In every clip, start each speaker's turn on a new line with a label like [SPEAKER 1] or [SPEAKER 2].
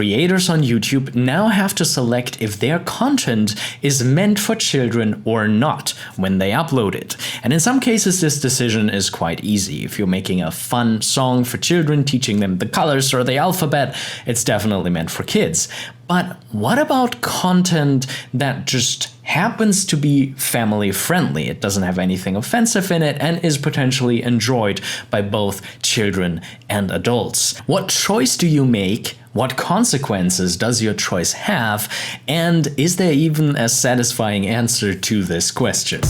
[SPEAKER 1] creators on YouTube now have to select if their content is meant for children or not when they upload it. And in some cases, this decision is quite easy. If you're making a fun song for children, teaching them the colors or the alphabet, it's definitely meant for kids. But what about content that just happens to be family friendly? It doesn't have anything offensive in it and is potentially enjoyed by both children and adults. What choice do you make? What consequences does your choice have? And is there even a satisfying answer to this question?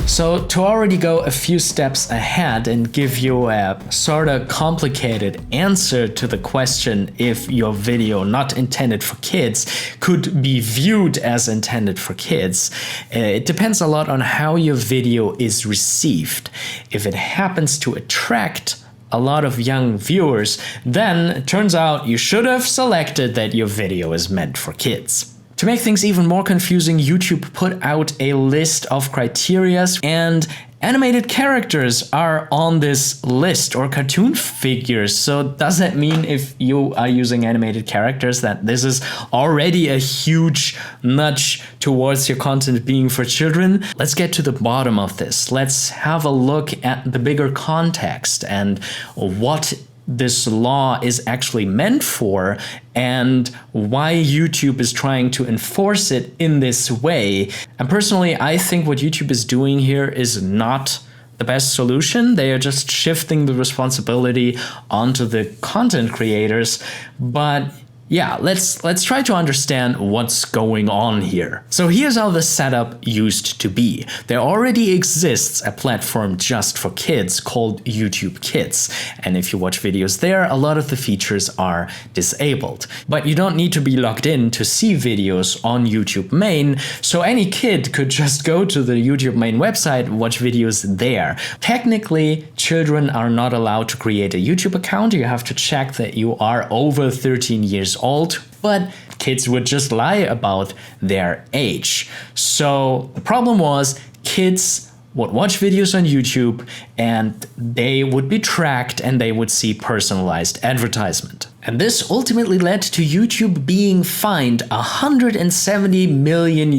[SPEAKER 1] So to already go a few steps ahead and give you a sort of complicated answer to the question if your video not intended for kids could be viewed as intended for kids, it depends a lot on how your video is received. If it happens to attract a lot of young viewers, then it turns out you should have selected that your video is meant for kids. To make things even more confusing, YouTube put out a list of criteria, and animated characters are on this list, or cartoon figures. So does that mean if you are using animated characters that this is already a huge nudge towards your content being for children? Let's get to the bottom of this. Let's have a look at the bigger context and what this law is actually meant for and why YouTube is trying to enforce it in this way. And personally, I think what YouTube is doing here is not the best solution. They are just shifting the responsibility onto the content creators. But yeah, let's try to understand what's going on here. So here's how the setup used to be. There already exists a platform just for kids called YouTube Kids. And if you watch videos there, a lot of the features are disabled. But you don't need to be logged in to see videos on YouTube main. So any kid could just go to the YouTube main website and watch videos there. Technically, children are not allowed to create a YouTube account. You have to check that you are over 13 years old, but kids would just lie about their age. So the problem was kids would watch videos on YouTube and they would be tracked and they would see personalized advertisement. And this ultimately led to YouTube being fined $170 million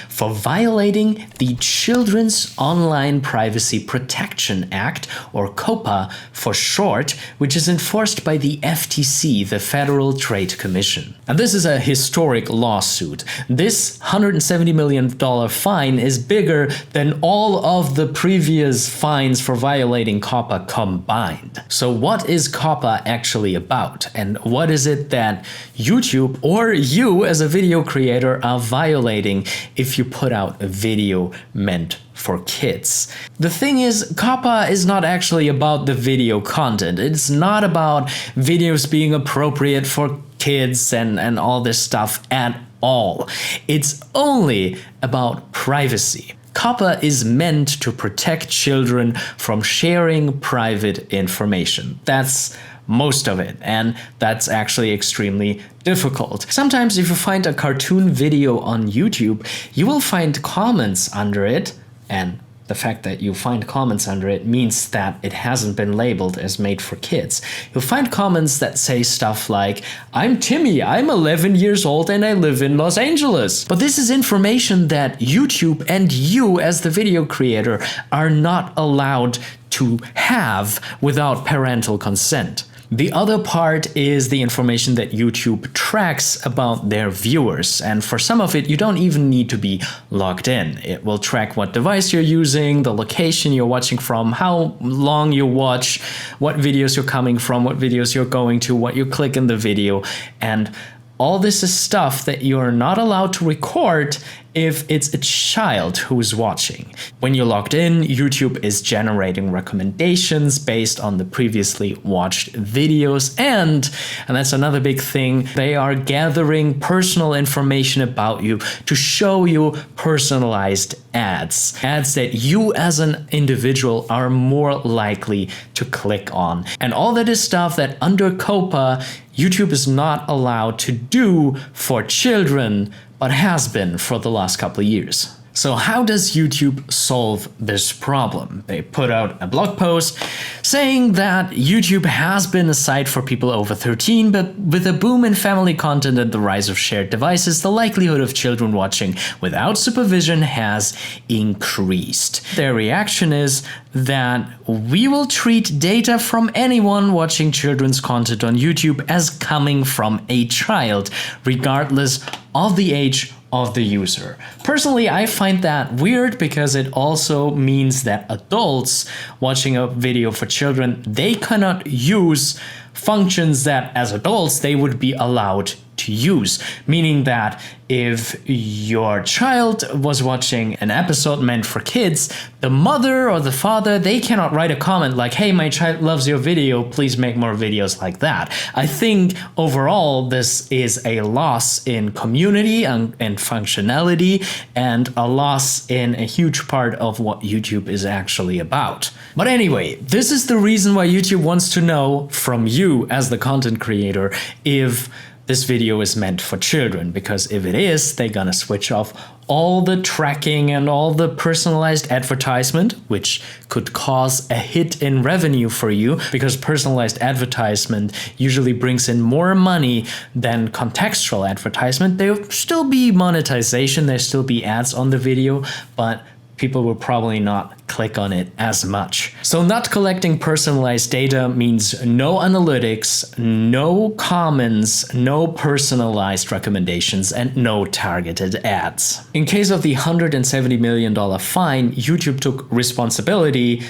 [SPEAKER 1] for violating the Children's Online Privacy Protection Act, or Coppa for short, which is enforced by the FTC, the Federal Trade Commission. And this is a historic lawsuit. This $170 million fine is bigger than all of the previous fines for violating Coppa combined. So what is Coppa actually about, and what is it that YouTube or you as a video creator are violating if you put out a video meant for kids? The thing is, Coppa is not actually about the video content. It's not about videos being appropriate for kids and all this stuff at all. It's only about privacy. Coppa is meant to protect children from sharing private information. That's most of it, and that's actually extremely difficult. Sometimes if you find a cartoon video on YouTube, you will find comments under it, and the fact that you find comments under it means that it hasn't been labeled as made for kids. You'll find comments that say stuff like, "I'm Timmy, I'm 11 years old and I live in Los Angeles." But this is information that YouTube and you as the video creator are not allowed to have without parental consent. The other part is the information that YouTube tracks about their viewers, and for some of it you don't even need to be logged in. It will track what device you're using, the location you're watching from, how long you watch, what videos you're coming from, what videos you're going to, what you click in the video, and all this is stuff that you're not allowed to record if it's a child who's watching. When you're logged in, YouTube is generating recommendations based on the previously watched videos, and that's another big thing, they are gathering personal information about you to show you personalized ads. Ads that you as an individual are more likely to click on. And all that is stuff that under Coppa, YouTube is not allowed to do for children, but has been for the last couple of years. So how does YouTube solve this problem? They put out a blog post saying that YouTube has been a site for people over 13, but with a boom in family content and the rise of shared devices, the likelihood of children watching without supervision has increased. Their reaction is that we will treat data from anyone watching children's content on YouTube as coming from a child, regardless of the age of the user. Personally, I find that weird because it also means that adults watching a video for children, they cannot use functions that as adults they would be allowed to use. Meaning that if your child was watching an episode meant for kids, the mother or the father, they cannot write a comment like, hey, my child loves your video, please make more videos like that. I think overall this is a loss in community and functionality, and a loss in a huge part of what YouTube is actually about. But anyway, this is the reason why YouTube wants to know from you as the content creator if this video is meant for children, because if it is, they're gonna switch off all the tracking and all the personalized advertisement, which could cause a hit in revenue for you, because personalized advertisement usually brings in more money than contextual advertisement. There'll still be monetization, there'll still be ads on the video, but people will probably not click on it as much. So not collecting personalized data means no analytics, no comments, no personalized recommendations, and no targeted ads. In case of the $170 million fine, YouTube took responsibility,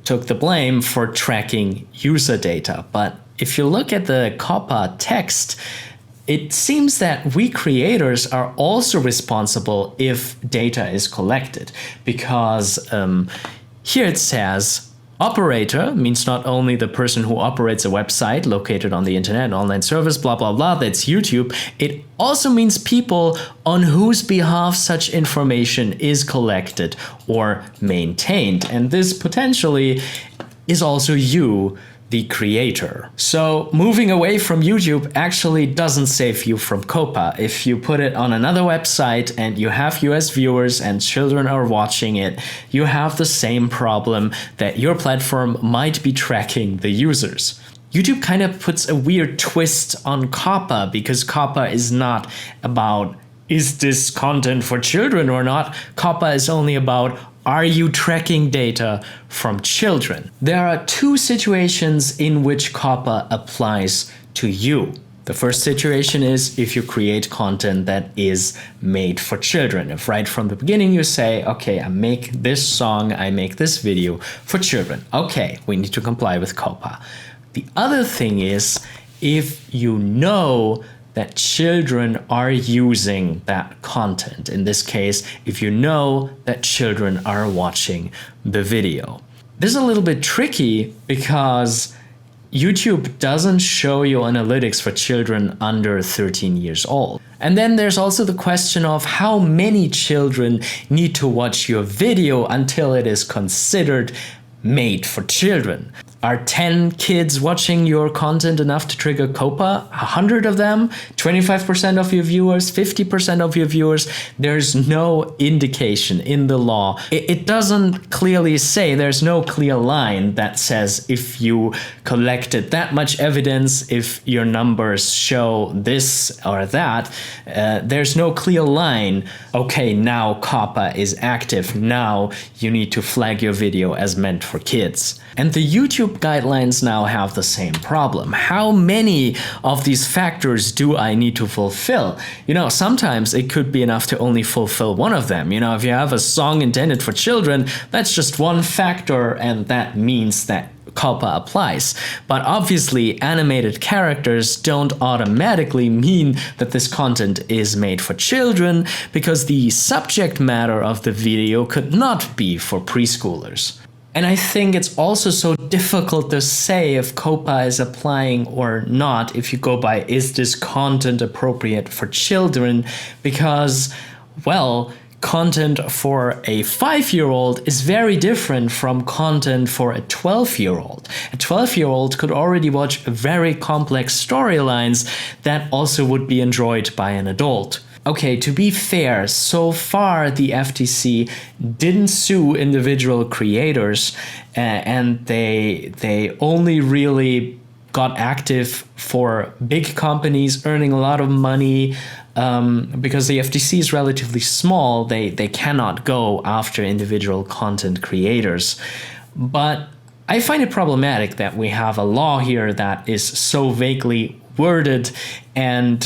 [SPEAKER 1] took the blame for tracking user data. But if you look at the Coppa text, it seems that we creators are also responsible if data is collected, because here it says operator means not only the person who operates a website located on the internet, an online service, blah, blah, blah, that's YouTube. It also means people on whose behalf such information is collected or maintained. And this potentially is also you, the creator. So moving away from YouTube actually doesn't save you from Coppa. If you put it on another website and you have US viewers and children are watching it, you have the same problem that your platform might be tracking the users. YouTube kind of puts a weird twist on Coppa, because Coppa is not about is this content for children or not. Coppa is only about, are you tracking data from children? There are two situations in which Coppa applies to you. The first situation is if you create content that is made for children. If right from the beginning you say, okay, I make this song, I make this video for children. Okay, we need to comply with Coppa. The other thing is if you know that children are using that content. In this case, if you know that children are watching the video. This is a little bit tricky because YouTube doesn't show you analytics for children under 13 years old. And then there's also the question of how many children need to watch your video until it is considered made for children. Are 10 kids watching your content enough to trigger Coppa? 100 of them? 25% of your viewers? 50% of your viewers? There's no indication in the law. It doesn't clearly say, there's no clear line that says if you collected that much evidence, if your numbers show this or that, there's no clear line. Okay, now Coppa is active. Now you need to flag your video as meant for kids. And the YouTube guidelines now have the same problem. How many of these factors do I need to fulfill? You know, sometimes it could be enough to only fulfill one of them. You know, if you have a song intended for children, that's just one factor, and that means that Coppa applies. But obviously, animated characters don't automatically mean that this content is made for children, because the subject matter of the video could not be for preschoolers. And I think it's also so difficult to say if Coppa is applying or not if you go by, is this content appropriate for children? Because, well, content for a 5-year-old is very different from content for a 12-year-old. A 12-year-old could already watch very complex storylines that also would be enjoyed by an adult. Okay, to be fair, so far the FTC didn't sue individual creators, and they only really got active for big companies earning a lot of money. Because the FTC is relatively small, they cannot go after individual content creators. But I find it problematic that we have a law here that is so vaguely worded, and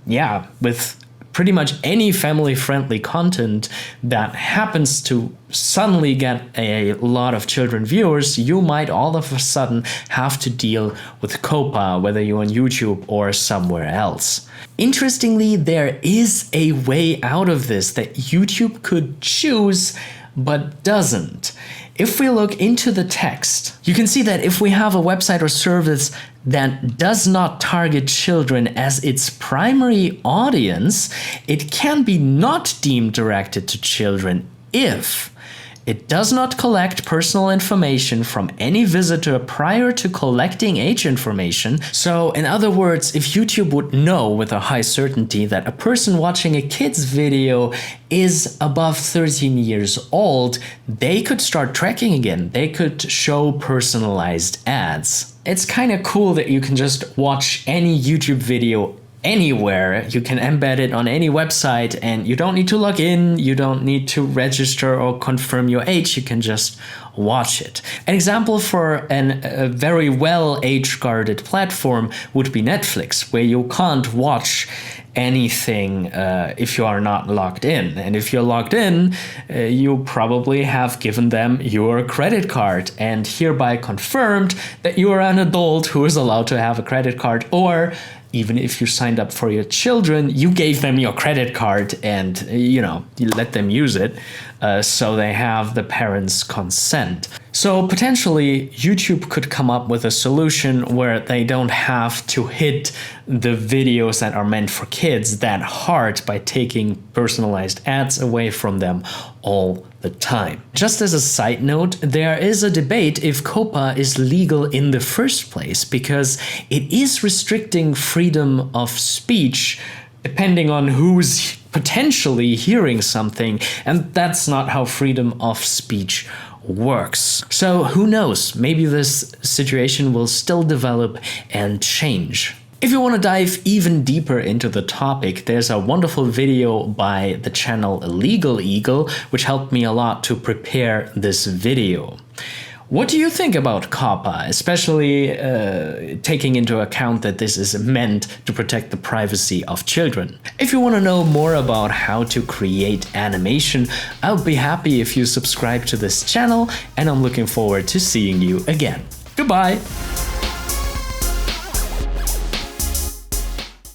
[SPEAKER 1] yeah, with pretty much any family-friendly content that happens to suddenly get a lot of children viewers, you might all of a sudden have to deal with Coppa, whether you're on YouTube or somewhere else. Interestingly, there is a way out of this that YouTube could choose but doesn't. If we look into the text, you can see that if we have a website or service that does not target children as its primary audience, it can be not deemed directed to children if it does not collect personal information from any visitor prior to collecting age information. So, in other words, if YouTube would know with a high certainty that a person watching a kid's video is above 13 years old, they could start tracking again. They could show personalized ads. It's kind of cool that you can just watch any YouTube video anywhere. You can embed it on any website and you don't need to log in, you don't need to register or confirm your age, you can just watch it. An example for a very well age-guarded platform would be Netflix, where you can't watch anything if you are not logged in. And if you're logged in, you probably have given them your credit card and hereby confirmed that you are an adult who is allowed to have a credit card, or even if you signed up for your children, you gave them your credit card and, you let them use it, so they have the parents' consent. So potentially, YouTube could come up with a solution where they don't have to hit the videos that are meant for kids that hard by taking personalized ads away from them all the time. Just as a side note, there is a debate if Coppa is legal in the first place, because it is restricting freedom of speech depending on who's potentially hearing something, and that's not how freedom of speech works. So who knows, maybe this situation will still develop and change. If you want to dive even deeper into the topic, there's a wonderful video by the channel Legal Eagle, which helped me a lot to prepare this video. What do you think about Coppa, especially taking into account that this is meant to protect the privacy of children? If you want to know more about how to create animation, I'll be happy if you subscribe to this channel, and I'm looking forward to seeing you again. Goodbye!